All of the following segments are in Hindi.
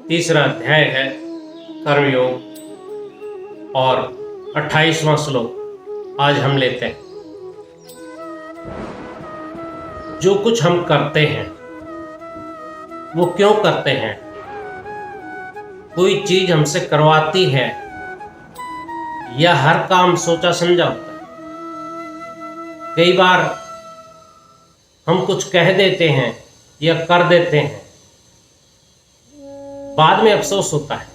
तीसरा अध्याय है कर्मयोग और 28वां श्लोक आज हम लेते हैं। जो कुछ हम करते हैं वो क्यों करते हैं? कोई चीज हमसे करवाती है या हर काम सोचा समझा होता है? कई बार हम कुछ कह देते हैं या कर देते हैं, बाद में अफसोस होता है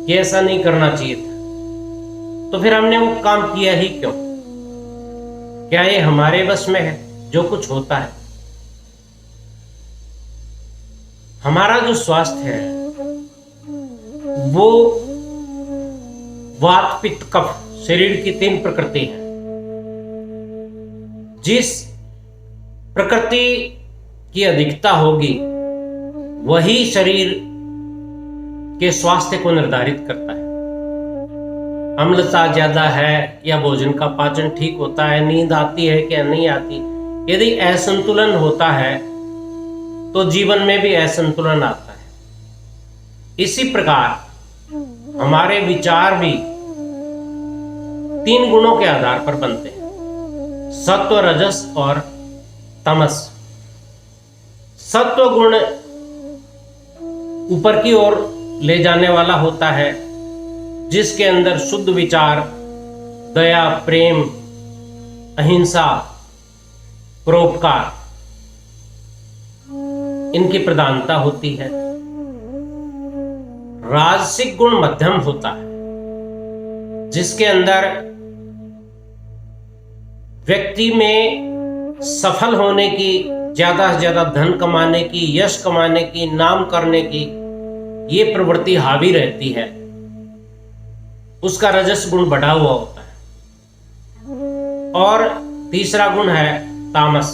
कि ऐसा नहीं करना चाहिए था, तो फिर हमने वो काम किया ही क्यों? क्या ये हमारे बस में है जो कुछ होता है? हमारा जो स्वास्थ्य है वो वात पित्त कफ शरीर की 3 प्रकृति है। जिस प्रकृति की अधिकता होगी वही शरीर के स्वास्थ्य को निर्धारित करता है। अम्लता ज्यादा है या भोजन का पाचन ठीक होता है, नींद आती है क्या नहीं आती, यदि असंतुलन होता है तो जीवन में भी असंतुलन आता है। इसी प्रकार हमारे विचार भी 3 गुणों के आधार पर बनते हैं, सत्व, रजस और तमस। सत्व गुण ऊपर की ओर ले जाने वाला होता है, जिसके अंदर शुद्ध विचार, दया, प्रेम, अहिंसा, परोपकार इनकी प्रधानता होती है। राजसिक गुण मध्यम होता है, जिसके अंदर व्यक्ति में सफल होने की, ज्यादा से ज्यादा धन कमाने की, यश कमाने की, नाम करने की ये प्रवृत्ति हावी रहती है। उसका रजस गुण बढ़ा हुआ होता है। और तीसरा गुण है तामस।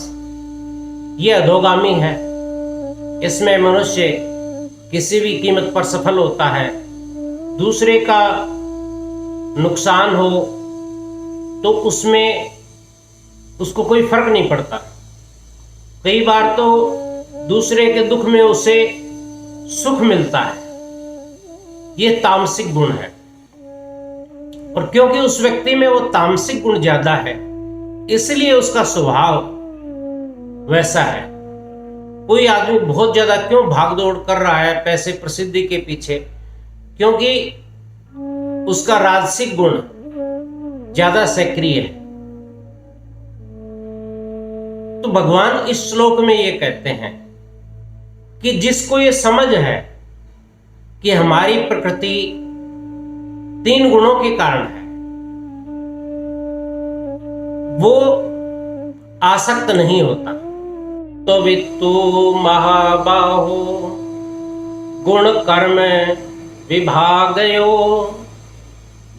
ये अधोगामी है। इसमें मनुष्य किसी भी कीमत पर सफल होता है। दूसरे का नुकसान हो तो उसमें उसको कोई फर्क नहीं पड़ता। कई बार तो दूसरे के दुख में उसे सुख मिलता है। यह तामसिक गुण है। और क्योंकि उस व्यक्ति में वो तामसिक गुण ज्यादा है, इसलिए उसका स्वभाव वैसा है। कोई आदमी बहुत ज्यादा क्यों भागदौड़ कर रहा है पैसे प्रसिद्धि के पीछे? क्योंकि उसका राजसिक गुण ज्यादा सक्रिय है। तो भगवान इस श्लोक में ये कहते हैं कि जिसको ये समझ है कि हमारी प्रकृति 3 गुणों के कारण है, वो आसक्त नहीं होता। तो वित्तु महाबाहो गुण कर्म विभागयो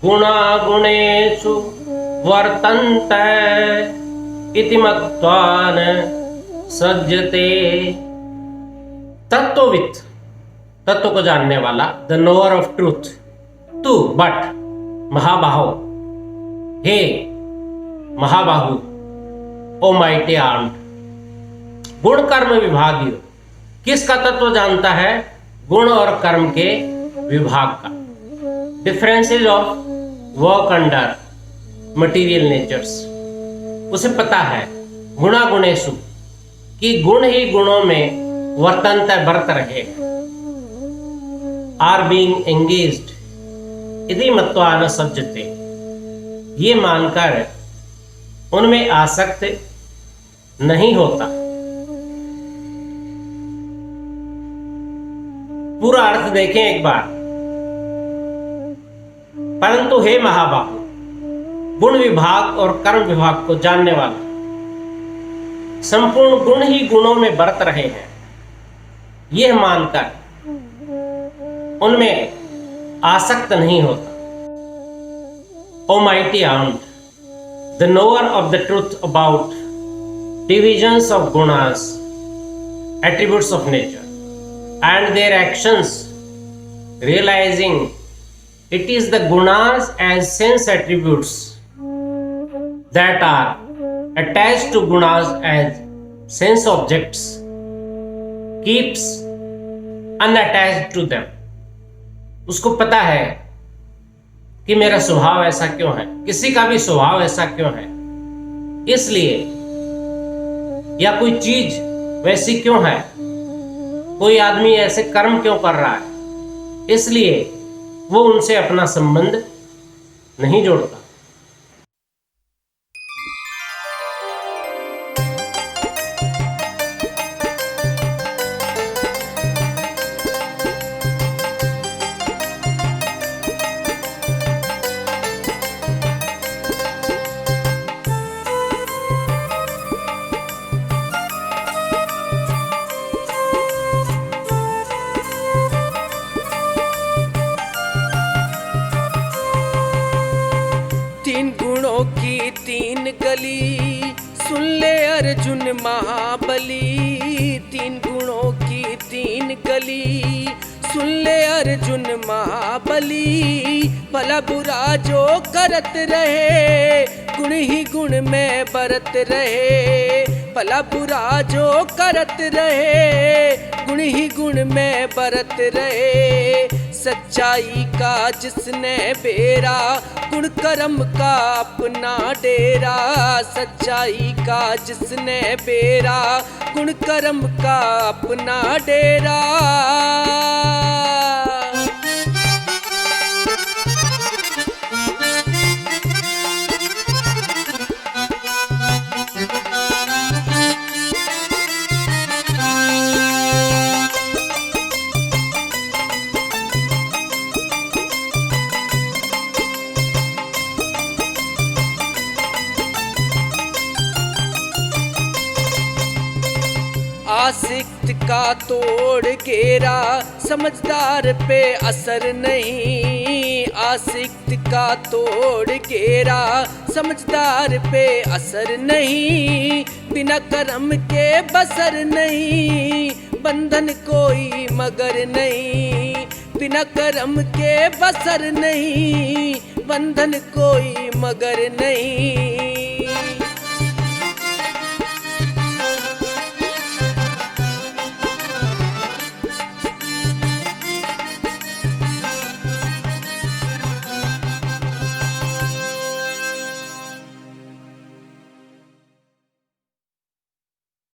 गुणा गुणेषु वर्तन्ते इति मत्वा न सज्जते। तत्ववित्, तत्व को जानने वाला, द नोअर ऑफ ट्रूथ, तू बट महाबाहो, हे महाबाहु, ओ माइटी आर्म्ड, गुण कर्म विभागियो। किसका तत्व जानता है? गुण और कर्म के विभाग का। Differences of work under material natures, उसे पता है। गुणा गुणेषु, कि गुण ही गुणों में वर्तन्ते बरत रहे, आर बीइंग एंगेज्ड इति मत्वा न सज्जते, ये मानकर उनमें आसक्त नहीं होता। पूरा अर्थ देखें एक बार। परंतु हे महाबाहु, गुण विभाग और कर्म विभाग को जानने वाला, संपूर्ण गुण ही गुणों में बरत रहे हैं, यह मानकर उनमें आसक्त नहीं होता। O mighty armed, the knower of the truth about divisions of gunas, attributes of nature and their actions, realizing it is the gunas as sense attributes that are attached to gunas as sense objects keeps unattached to them. उसको पता है कि मेरा स्वभाव ऐसा क्यों है, किसी का भी स्वभाव ऐसा क्यों है, इसलिए, या कोई चीज वैसी क्यों है, कोई आदमी ऐसे कर्म क्यों कर रहा है, इसलिए वो उनसे अपना संबंध नहीं जोड़ता। तीन गुणों की तीन गली, सुन ले अर्जुन महाबली। तीन गुणों की तीन गली, सुन ले अर्जुन महाबली। भला बुरा जो करत रहे, गुण ही गुण में बरत रहे। भला बुरा जो करत रहे, गुण ही गुण में बरत रहे। सच्चाई का जिसने बेरा, गुण कर्म का अपना डेरा। सच्चाई का जिसने बेरा, गुण कर्म का अपना डेरा। आशिक्त का तोड़ घेरा, समझदार पे असर नहीं। आशिक्त का तोड़ घेरा, समझदार पे असर नहीं। बिना कर्म के बसर नहीं, बंधन कोई मगर नहीं। बिना कर्म के बसर नहीं, बंधन कोई मगर नहीं।